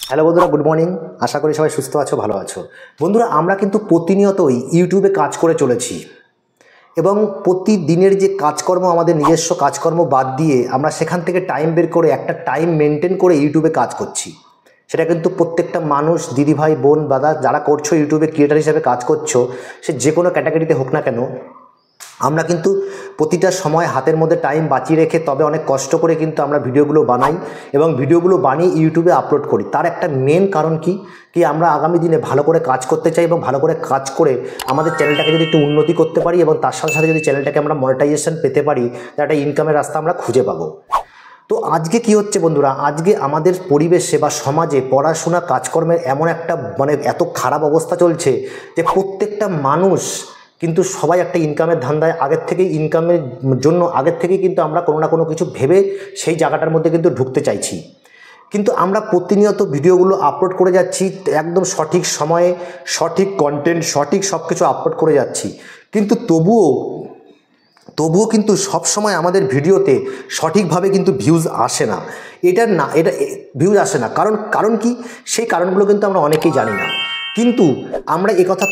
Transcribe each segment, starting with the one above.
Hello বন্ধুরা, good morning. আশা করি সবাই সুস্থ আছো, ভালো আছো। বন্ধুরা, আমরা কিন্তু প্রতিনিয়তই ইউটিউবে কাজ করে চলেছি এবং প্রতিদিনের যে কাজকর্ম, আমাদের নিজস্ব কাজকর্ম বাদ দিয়ে আমরা সেখান থেকে টাইম বের করে একটা টাইম মেনটেন করে ইউটিউবে কাজ করছি। সেটা কিন্তু প্রত্যেকটা মানুষ, দিদিভাই, বোন, দাদা, যারা করছো ইউটিউবে ক্রিয়েটার হিসেবে কাজ করছো, সে যে কোনো ক্যাটাগরিতে হোক না কেন, আমরা কিন্তু প্রতিটা সময় হাতের মধ্যে টাইম বাঁচিয়ে রেখে তবে অনেক কষ্ট করে কিন্তু আমরা ভিডিওগুলো বানাই এবং ভিডিওগুলো বানিয়ে ইউটিউবে আপলোড করি। তার একটা মেন কারণ কি আমরা আগামী দিনে ভালো করে কাজ করতে চাই এবং ভালো করে কাজ করে আমাদের চ্যানেলটাকে যদি একটু উন্নতি করতে পারি এবং তার সাথে সাথে যদি চ্যানেলটাকে আমরা মনিটাইজেশন পেতে পারি, তার একটা ইনকামের রাস্তা আমরা খুঁজে পাবো। তো আজকে কি হচ্ছে বন্ধুরা, আজকে আমাদের পরিবেশে বা সমাজে পড়াশোনা কাজকর্মের এমন একটা এত খারাপ অবস্থা চলছে যে প্রত্যেকটা মানুষ কিন্তু সবাই একটা ইনকামের ধান্দায় আগের থেকেই, ইনকামের জন্য আগের থেকেই কিন্তু আমরা কোনো না কোনো কিছু ভেবে সেই জায়গাটার মধ্যে কিন্তু ঢুকতে চাইছি। কিন্তু আমরা প্রতিনিয়ত ভিডিওগুলো আপলোড করে যাচ্ছি, একদম সঠিক সময়ে সঠিক কন্টেন্ট, সঠিক সব কিছু আপলোড করে যাচ্ছি, কিন্তু তবুও কিন্তু সবসময় আমাদের ভিডিওতে সঠিকভাবে কিন্তু ভিউজ আসে না। এটা ভিউজ আসে না, কারণ কি, সেই কারণগুলো কিন্তু আমরা অনেকেই জানি না। কিন্তু আমরা কথা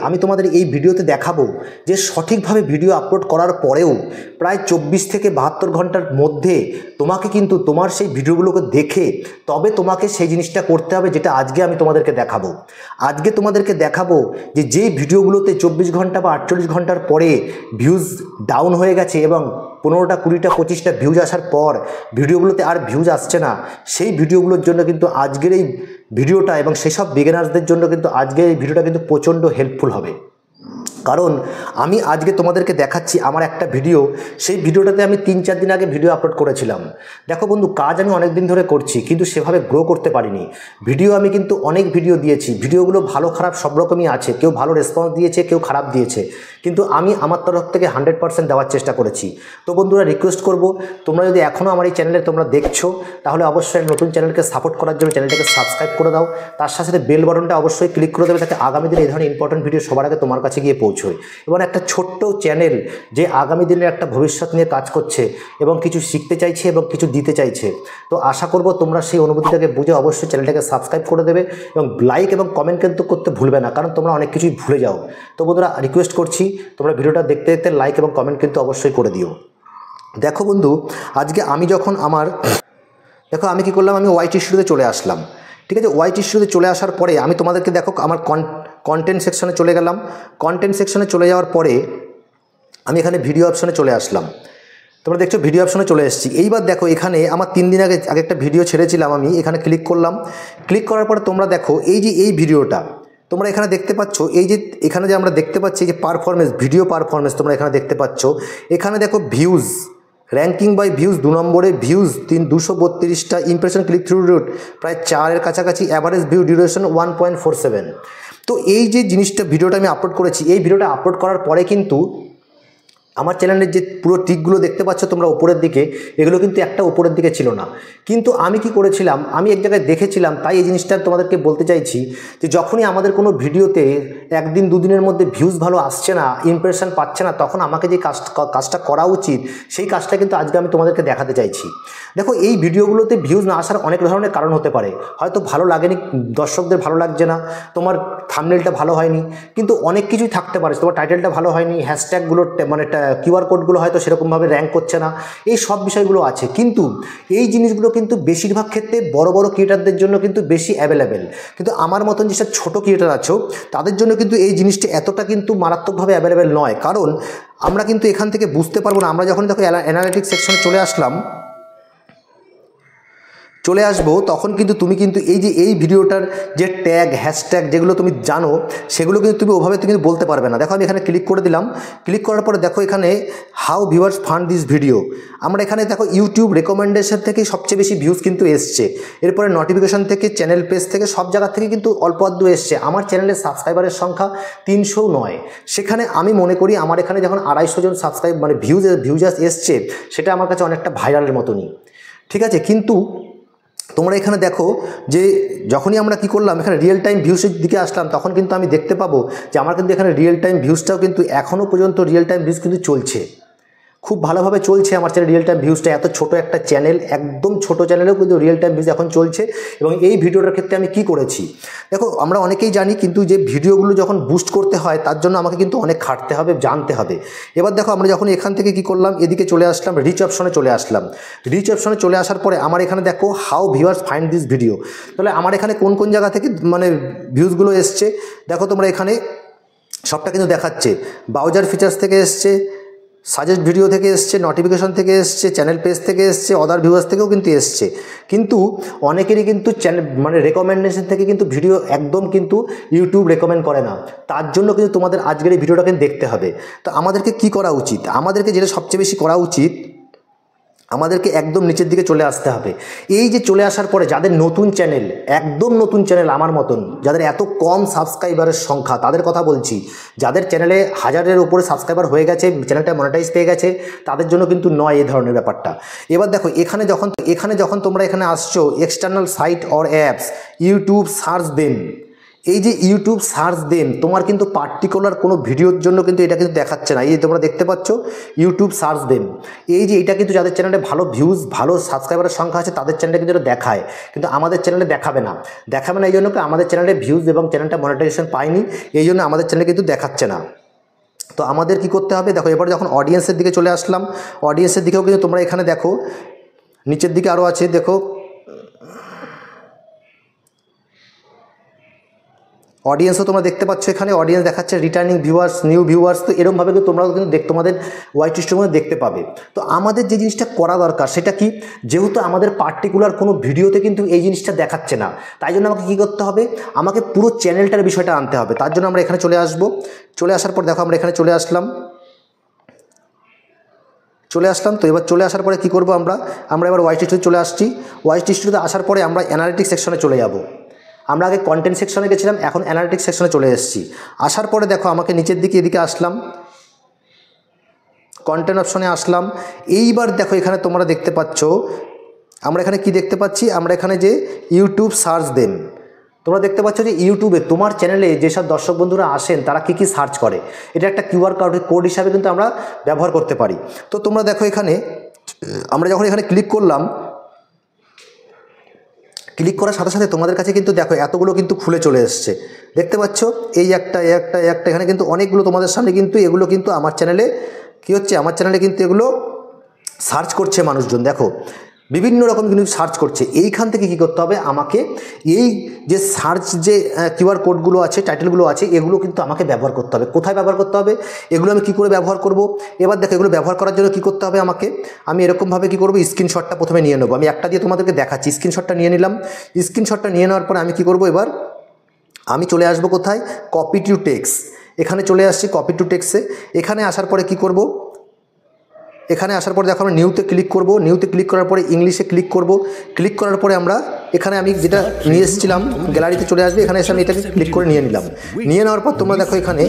আমি তোমাদের এই ভিডিওতে দেখাবো যে সঠিকভাবে ভিডিও আপলোড করার পরেও প্রায় 24 থেকে 72 ঘন্টার মধ্যে তোমাকে কিন্তু তোমার সেই ভিডিওগুলোকে দেখে তবে তোমাকে সেই জিনিসটা করতে হবে, যেটা আজকে আমি তোমাদেরকে দেখাবো। আজকে তোমাদেরকে দেখাবো যে যেই ভিডিওগুলোতে 24 ঘন্টা বা 48 ঘন্টার পরে ভিউজ ডাউন হয়ে গেছে এবং 15টা, 20টা, 25টা ভিউজ আসার পর ভিডিওগুলোতে আর ভিউজ আসছে না, সেই ভিডিওগুলোর জন্য কিন্তু আজকের এই ভিডিওটা এবং সেসব বিগিনার্সদের জন্য কিন্তু আজকের এই ভিডিওটা কিন্তু প্রচণ্ড হেল্পফুল হবে। কারণ আমি আজকে তোমাদেরকে দেখাচ্ছি আমার একটা ভিডিও, সেই ভিডিওটাতে আমি 3-4 দিন আগে ভিডিও আপলোড করেছিলাম। দেখো বন্ধু, কাজ আমি অনেক দিন ধরে করছি কিন্তু সেভাবে গ্রো করতে পারিনি। ভিডিও আমি কিন্তু অনেক ভিডিও দিয়েছি, ভিডিওগুলো ভালো খারাপ সব রকমই আছে, কেউ ভালো রেসপন্স দিয়েছে, কেউ খারাপ দিয়েছে, কিন্তু আমি আমার তরফ থেকে 100% দেওয়ার চেষ্টা করেছি। তো বন্ধুরা, রিকোয়েস্ট করব, তোমরা যদি এখনও আমার এই চ্যানেলে তোমরা দেখছো, তাহলে অবশ্যই নতুন চ্যানেলকে সাপোর্ট করার জন্য চ্যানেলটাকে সাবস্ক্রাইব করে দাও। তার সাথে সাথে বেল বাটনটা অবশ্যই ক্লিক করে দেবে, যাতে আগামী দিনে এই ধরনের ইম্পর্টেন্ট ভিডিও সবার আগে তোমার কাছে গিয়ে পৌঁছয়। এবং একটা ছোট্ট চ্যানেল যে আগামী দিনের একটা ভবিষ্যৎ নিয়ে কাজ করছে এবং কিছু শিখতে চাইছে এবং কিছু দিতে চাইছে, তো আশা করব তোমরা সেই অনুভূতিটাকে বুঝে অবশ্যই চ্যানেলটাকে সাবস্ক্রাইব করে দেবে এবং লাইক এবং কমেন্ট কিন্তু করতে ভুলবে না, কারণ তোমরা অনেক কিছুই ভুলে যাও। তো বন্ধুরা, রিকোয়েস্ট করছি তোমরা ভিডিওটা দেখতে দেখতে লাইক এবং কমেন্ট কিন্তু অবশ্যই করে দিও। দেখো বন্ধু, আজকে আমি কি করলাম, আমি ওয়াইটি স্টুডিওতে চলে আসলাম। ঠিক আছে, ওয়াইটি স্টুডিওতে চলে আসার পরে আমি তোমাদেরকে দেখো আমার কন্টেন্ট সেকশনে চলে গেলাম। কন্টেন্ট সেকশনে চলে যাওয়ার পরে আমি এখানে ভিডিও অপশনে চলে আসলাম। তোমরা দেখছো ভিডিও অপশনে চলে এসেছি। এইবার দেখো, এখানে আমার 3 দিন আগে একটা ভিডিও ছেড়েছিলাম, আমি এখানে ক্লিক করলাম। ক্লিক করার পরে তোমরা দেখো এই ভিডিওটা তোমরা এখানে দেখতে পাচ্ছ, এখানে যে আমরা দেখতে পাচ্ছি যে ভিডিও পারফরমেন্স তোমরা এখানে দেখতে পাচ্ছ। এখানে দেখো ভিউজ, র্যাঙ্কিং বাই ভিউজ 2 নম্বরে, ভিউজ 232টা, ইমপ্রেশন ক্লিক থ্রু রেট প্রায় 4-এর কাছাকাছি, অ্যাভারেজ ভিউ ডিউরেশন 1.47। তো এই যে জিনিসটা, ভিডিওটা আমি আপলোড করেছি, এই ভিডিওটা আপলোড করার পরে কিন্তু আমার চ্যানেলের যে পুরো টিকগুলো দেখতে পাচ্ছ তোমরা উপরের দিকে, এগুলো কিন্তু একটা উপরের দিকে ছিল না। কিন্তু আমি কি করেছিলাম, আমি এক জায়গায় দেখেছিলাম, তাই এই জিনিসটা তোমাদেরকে বলতে চাইছি যে যখনই আমাদের কোনো ভিডিওতে 1-2 দিনের মধ্যে ভিউজ ভালো আসছে না, ইমপ্রেশন পাচ্ছে না, তখন আমাকে যে কাজটা করা উচিত, সেই কাজটা কিন্তু আজকে আমি তোমাদেরকে দেখাতে চাইছি। দেখো, এই ভিডিওগুলোতে ভিউজ না আসার অনেক ধরনের কারণ হতে পারে। হয়তো ভালো লাগেনি, দর্শকদের ভালো লাগছে না, তোমার থাম্বনেলটা ভালো হয়নি, কিন্তু অনেক কিছুই থাকতে পারে। তোমার টাইটেলটা ভালো হয়নি, হ্যাশট্যাগুলো কিউআর কোডগুলো হয়তো সেরকমভাবে র্যাঙ্ক করছে না, এই সব বিষয়গুলো আছে। কিন্তু এই জিনিসগুলো কিন্তু বেশিরভাগ ক্ষেত্রে বড় বড় ক্রিয়েটারদের জন্য কিন্তু বেশি অ্যাভেলেবেল, কিন্তু আমার মতন যেসব ছোটো ক্রিয়েটার আছো তাদের জন্য কিন্তু এই জিনিসটি এতটা কিন্তু মারাত্মকভাবে অ্যাভেলেবেল নয়। কারণ আমরা কিন্তু এখান থেকে বুঝতে পারবো না। আমরা যখন দেখো অ্যানালিটিক্স সেকশনে চলে আসবো, তখন কিন্তু তুমি কিন্তু এই ভিডিওটার যে ট্যাগ, হ্যাশট্যাগ যেগুলো তুমি জানো, সেগুলো কিন্তু তুমি ওভাবে তুমি বলতে পারবে না। দেখো, আমি এখানে ক্লিক করে দিলাম। ক্লিক করার পরে দেখো এখানে how viewers fund this video, আমরা এখানে দেখো ইউটিউব রেকমেন্ডেশন থেকে সবচেয়ে বেশি ভিউজ কিন্তু এসছে, এরপরে নোটিফিকেশন থেকে, চ্যানেল পেজ থেকে, সব জায়গা থেকে কিন্তু অল্প আধটু এসছে। আমার চ্যানেলের সাবস্ক্রাইবারের সংখ্যা 309, সেখানে আমি মনে করি আমার এখানে যখন 250 জন ভিউজ এসছে, সেটা আমার কাছে অনেকটা ভাইরালের মতনই। ঠিক আছে, কিন্তু তোমরা এখানে দেখো যে যখনই আমরা কি করলাম, এখানে রিয়েল টাইম ভিউসের দিকে আসলাম, তখন কিন্তু আমি দেখতে পাবো যে আমার কিন্তু এখানে রিয়েল টাইম ভিউজটাও কিন্তু এখনও পর্যন্ত রিয়েল টাইম ভিউজ কিন্তু চলছে। খুব ভালোভাবে চলছে আমার চ্যানেল রিয়েল টাইম ভিউজটা। এত ছোট একটা চ্যানেল, একদম ছোট চ্যানেলেও কিন্তু রিয়েল টাইম ভিউজ এখন চলছে। এবং এই ভিডিওটার ক্ষেত্রে আমি কি করেছি দেখো, আমরা অনেকেই জানি কিন্তু যে ভিডিওগুলো যখন বুস্ট করতে হয় তার জন্য আমাকে কিন্তু অনেক খাটতে হবে, জানতে হবে। এবার দেখো আমরা যখন এখান থেকে কি করলাম, এদিকে চলে আসলাম, রিচ অপশনে চলে আসলাম। রিচ অপশনে চলে আসার পরে আমার এখানে দেখো how viewers find this video. তাহলে আমার এখানে কোন কোন জায়গা থেকে মানে ভিউজগুলো এসছে দেখো তোমরা, এখানে সবটা কিন্তু দেখাচ্ছে। ব্রাউজার ফিচার্স থেকে এসছে, সাজেস্ট ভিডিও থেকে এসছে, নোটিফিকেশন থেকে এসছে, চ্যানেল পেজ থেকে এসছে, অদার ভিউয়ার্স থেকেও কিন্তু এসছে। কিন্তু অনেকেরই কিন্তু চ্যানেল মানে রেকমেন্ডেশন থেকে কিন্তু ভিডিও একদম কিন্তু ইউটিউব রেকমেন্ড করে না। তার জন্য কিন্তু তোমাদের আজকের এই ভিডিওটা কিন্তু দেখতে হবে। তো আমাদেরকে কি করা উচিত, আমাদেরকে যেটা সবচেয়ে বেশি করা উচিত, আমাদেরকে একদম নিচের দিকে চলে আসতে হবে। এই যে চলে আসার পরে যাদের নতুন চ্যানেল, একদম নতুন চ্যানেল আমার মতন, যাদের এত কম সাবস্ক্রাইবারের সংখ্যা, তাদের কথা বলছি, যাদের চ্যানেলে 1000-এর উপরে সাবস্ক্রাইবার হয়ে গেছে, চ্যানেলটা মনিটাইজ পেয়ে গেছে, তাদের জন্য কিন্তু নয় এই ধরনের ব্যাপারটা। এবার দেখো এখানে যখন তোমরা এখানে আসছো, external site or apps, YouTube search them, এই যে ইউটিউব সার্চ দেম তোমার কিন্তু পার্টিকুলার কোনো ভিডিওর জন্য কিন্তু এটা কিন্তু দেখাচ্ছে না। এই তোমরা দেখতে পাচ্ছ ইউটিউব সার্চ দেম, এই যে এটা কিন্তু যাদের চ্যানেলে ভালো ভিউজ, ভালো সাবস্ক্রাইবারের সংখ্যা আছে তাদের চ্যানেলে কিন্তু এটা দেখায়, কিন্তু আমাদের চ্যানেলে দেখাবে না। এই জন্য আমাদের চ্যানেলে ভিউজ এবং চ্যানেলটা মনিটাইজেশন পায়নি, এই জন্য আমাদের চ্যানেলে কিন্তু দেখাচ্ছে না। তো আমাদের কি করতে হবে দেখো, এবার যখন অডিয়েন্সের দিকে চলে আসলাম, অডিয়েন্সের দিকেও কিন্তু তোমরা এখানে দেখো নিচের দিকে আরও আছে, দেখো অডিয়েন্সও তোমরা দেখতে পাচ্ছ, এখানে অডিয়েন্স দেখাচ্ছে, রিটার্নিং ভিউয়ার্স, নিউ ভিউয়ার্স। তো এরকমভাবে কিন্তু তোমরাও কিন্তু তোমাদের ওয়াইটি স্ট্রিমের মধ্যে দেখতে পাবে। তো আমাদের যে জিনিসটা করা দরকার সেটা কি, যেহেতু আমাদের পার্টিকুলার কোনো ভিডিওতে কিন্তু এই জিনিসটা দেখাচ্ছে না, তাই জন্য আমাকে কী করতে হবে, আমাকে পুরো চ্যানেলটার বিষয়টা আনতে হবে। তার জন্য আমরা এখানে চলে আসবো। চলে আসার পর দেখো আমরা এখানে চলে আসলাম। তো এবার চলে আসার পরে কী করবো, আমরা এবার ওয়াইটি স্টুডিও চলে আসছি। ওয়াইটি স্টুডিওতে আসার পরে আমরা অ্যানালিটিক্স সেকশনে চলে যাব। আমরা আগে কন্টেন্ট সেকশনে গেছিলাম, এখন অ্যানালিটিক্স সেকশনে চলে এসেছি। আসার পরে দেখো আমাকে নিচের দিকে এদিকে আসলাম, কন্টেন্ট অপশনে আসলাম। এইবার দেখো এখানে তোমরা দেখতে পাচ্ছ, আমরা এখানে কি দেখতে পাচ্ছি, আমরা এখানে যে ইউটিউব সার্চ দেম, তোমরা দেখতে পাচ্ছ যে ইউটিউবে তোমার চ্যানেলে যেসব দর্শক বন্ধুরা আসেন তারা কি সার্চ করে, এটা একটা কিউআর কোড হিসাবে কিন্তু আমরা ব্যবহার করতে পারি। তো তোমরা দেখো এখানে আমরা যখন এখানে ক্লিক করলাম, ক্লিক করার সাথে সাথে তোমাদের কাছে কিন্তু দেখো এতগুলো কিন্তু খুলে চলে এসছে, দেখতে পাচ্ছ এই একটা এখানে কিন্তু অনেকগুলো তোমাদের সামনে কিন্তু এগুলো কিন্তু আমার চ্যানেলে কী হচ্ছে, আমার চ্যানেলে কিন্তু এগুলো সার্চ করছে মানুষজন। দেখো বিভিন্ন রকম কিন্তু সার্চ করছে। এইখান থেকে কী করতে হবে, আমাকে এই যে সার্চ যে কিউআর কোডগুলো আছে, টাইটেলগুলো আছে, এগুলো কিন্তু আমাকে ব্যবহার করতে হবে। কোথায় ব্যবহার করতে হবে, এগুলো আমি কী করে ব্যবহার করব, এবার দেখো এগুলো ব্যবহার করার জন্য কী করতে হবে আমাকে, আমি এরকমভাবে কী করব, স্ক্রিনশটটা প্রথমে নিয়ে নেবো। আমি একটা দিয়ে তোমাদেরকে দেখাচ্ছি, স্ক্রিনশটটা নিয়ে নিলাম। স্ক্রিনশটটা নিয়ে নেওয়ার পরে আমি কী করব, এবার আমি চলে আসবো কোথায়, কপি টু টেক্সট, এখানে চলে আসছি কপি টু টেক্সটে। এখানে আসার পরে কী করব, এখানে আসার পরে দেখো আমরা নিউতে ক্লিক করব। নিউতে ক্লিক করার পরে ইংলিশে ক্লিক করব। ক্লিক করার পরে আমরা এখানে আমি যেটা নিয়ে এসেছিলাম গ্যালারিতে চলে আসবে, এখানে এসে আমি এটাকে ক্লিক করে নিয়ে নিলাম। নিয়ে নেওয়ার পর তোমরা দেখো এখানে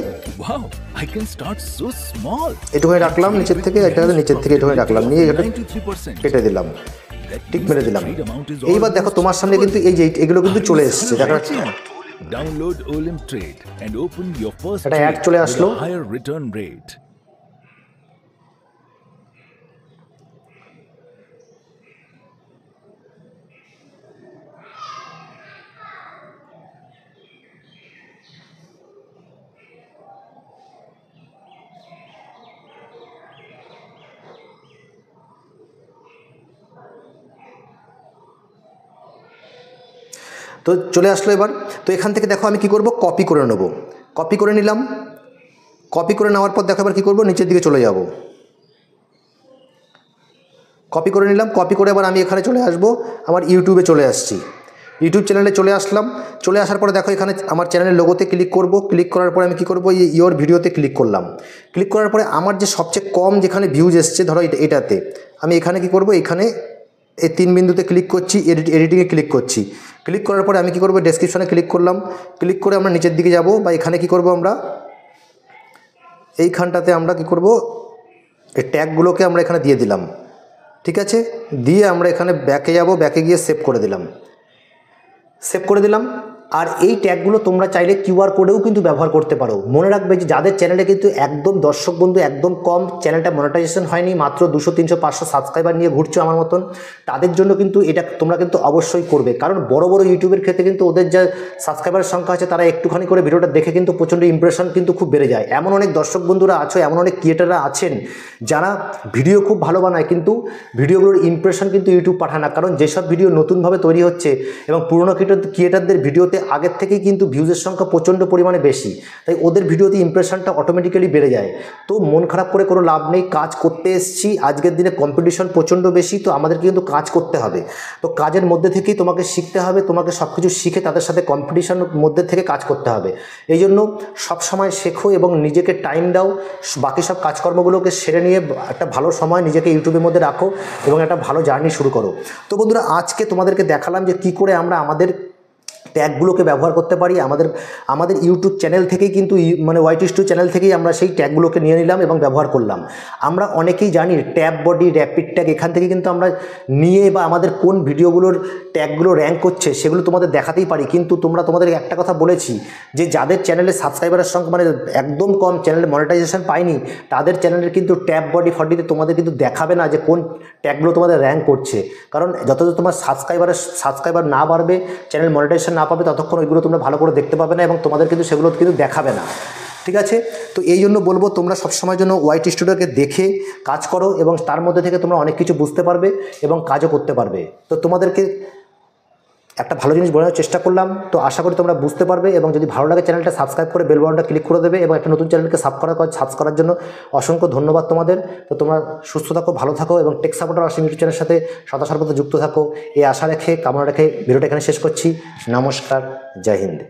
একটুখানি রাখলাম নিচের থেকে, একটুখানি রাখলাম, নিয়ে এটা কেটে দিলাম, টিক মেরে দিলাম। এইবার দেখো তোমার সামনে কিন্তু এই যে এগুলো কিন্তু চলে এসেছে, দেখা যাচ্ছে Download Olim Trade and open your first একটা অ্যাড trade চলে with আসলো। a higher return rate. তো চলে আসলো এবার। তো এখান থেকে দেখো আমি কি করব, কপি করে নেব। কপি করে নিলাম। কপি করে নেওয়ার পর দেখো এবার কী করব, নিচের দিকে চলে যাব। কপি করে নিলাম। কপি করে এবার আমি এখানে চলে আসব, আমার ইউটিউবে চলে আসছি। ইউটিউব চ্যানেলে চলে আসলাম। চলে আসার পরে দেখো এখানে আমার চ্যানেলের লোগোতে ক্লিক করব। ক্লিক করার পরে আমি কী করব, এই ইয়োর ভিডিওতে ক্লিক করলাম। ক্লিক করার পরে আমার যে সবচেয়ে কম যেখানে ভিউজ এসছে, ধরো এটাতে আমি এখানে কি করব, এখানে এই 3 বিন্দুতে ক্লিক করছি, এডিটিংয়ে ক্লিক করছি। ক্লিক করার পরে আমি কি করব, ডেসক্রিপশনে ক্লিক করলাম। ক্লিক করে আমরা নিচের দিকে যাব, বা এখানে কি করব, আমরা এইখানটাতে আমরা কি করব, এই ট্যাগগুলোকে আমরা এখানে দিয়ে দিলাম। ঠিক আছে, দিয়ে আমরা এখানে ব্যাকে যাব, ব্যাকে গিয়ে সেভ করে দিলাম। আর এই ট্যাগগুলো তোমরা চাইলে কিউআর কোডেও কিন্তু ব্যবহার করতে পারো। মনে রাখবে যে যাদের চ্যানেলে কিন্তু একদম দর্শক বন্ধু একদম কম, চ্যানেলটা মনিটাইজেশন হয়নি, মাত্র 200, 300, 500 সাবস্ক্রাইবার নিয়ে ঘুরছো আমার মতন, তাদের জন্য কিন্তু এটা তোমরা কিন্তু অবশ্যই করবে। কারণ বড় বড় ইউটিউবের ক্ষেত্রে কিন্তু ওদের যা সাবস্ক্রাইবারের সংখ্যা আছে, তারা একটুখানি করে ভিডিওটা দেখে কিন্তু প্রচণ্ড ইমপ্রেশন কিন্তু খুব বেড়ে যায়। এমন অনেক দর্শক বন্ধুরা আছো, এমন অনেক ক্রিয়েটাররা আছেন যারা ভিডিও খুব ভালো বানায়, কিন্তু ভিডিওগুলোর ইমপ্রেশন কিন্তু ইউটিউব পাঠায় না। কারণ যেসব ভিডিও নতুনভাবে তৈরি হচ্ছে এবং পুরনো ক্রিয়েটারদের ভিডিওতে আগের থেকেই কিন্তু ভিউজের সংখ্যা প্রচণ্ড পরিমাণে বেশি, তাই ওদের ভিডিওতে ইমপ্রেশনটা অটোমেটিক্যালি বেড়ে যায়। তো মন খারাপ করে কোনো লাভ নেই, কাজ করতে এসেছি, আজকের দিনে কম্পিটিশন প্রচণ্ড বেশি, তো আমাদেরকে কিন্তু কাজ করতে হবে। তো কাজের মধ্যে থেকেই তোমাকে শিখতে হবে, তোমাকে সব কিছু শিখে তাদের সাথে কম্পিটিশনের মধ্যে থেকে কাজ করতে হবে। এই জন্য সবসময় শেখো এবং নিজেকে টাইম দাও, বাকি সব কাজকর্মগুলোকে সেরে নিয়ে একটা ভালো সময় নিজেকে ইউটিউবের মধ্যে রাখো এবং একটা ভালো জার্নি শুরু করো। তো বন্ধুরা, আজকে তোমাদেরকে দেখালাম যে কী করে আমরা আমাদের ট্যাগগুলোকে ব্যবহার করতে পারি। আমাদের ইউটিউব চ্যানেল থেকেই কিন্তু মানে YT2 চ্যানেল থেকেই আমরা সেই ট্যাগগুলোকে নিয়ে নিলাম এবং ব্যবহার করলাম। আমরা অনেকেই জানি ট্যাব বডি, র্যাপিড ট্যাগ, এখান থেকে কিন্তু আমরা নিয়ে বা আমাদের কোন ভিডিওগুলোর ট্যাগগুলো র্যাঙ্ক করছে সেগুলো তোমাদের দেখাতেই পারি। কিন্তু তোমাদের একটা কথা বলেছি যে যাদের চ্যানেলে সাবস্ক্রাইবারের সংখ্যা মানে একদম কম, চ্যানেলে মনিটাইজেশন পায়নি, তাদের চ্যানেলের কিন্তু ট্যাব বডি ফডিতে তোমাদের কিন্তু দেখাবে না যে কোন ট্যাগগুলো তোমাদের র্যাঙ্ক করছে। কারণ যত তোমার সাবস্ক্রাইবার না বাড়বে, চ্যানেল মনিটাইজেশন না পাবে, ততক্ষণ ওইগুলো তোমরা ভালো করে দেখতে পাবে না এবং তোমাদের কিন্তু সেগুলো কিন্তু দেখাবে না। ঠিক আছে? তো এই জন্য বলবো তোমরা সবসময়ের জন্য YT স্টুডিওকে দেখে কাজ করো এবং তার মধ্যে থেকে তোমরা অনেক কিছু বুঝতে পারবে এবং কাজও করতে পারবে। তো তোমাদেরকে একটা ভালো জিনিস বোঝানোর চেষ্টা করলাম, তো আশা করি তোমরা বুঝতে পারবে। এবং যদি ভালো লাগে চ্যানেলটা সাবস্ক্রাইব করে বেল বাটনটা ক্লিক করে দেবে এবং একটা নতুন চ্যানেলকে সাবস্ক্রাইব করার জন্য অসংখ্য ধন্যবাদ তোমাদের। তো তোমরা সুস্থ থাকো, ভালো থাকো এবং টেক সাপোর্টার আসিম ইউটিউব চ্যানেলের সাথে সদা সর্বদা যুক্ত থাকো, এই আশা রেখে কামনা রেখে ভিডিওটা এখানে শেষ করছি। নমস্কার, জয় হিন্দ।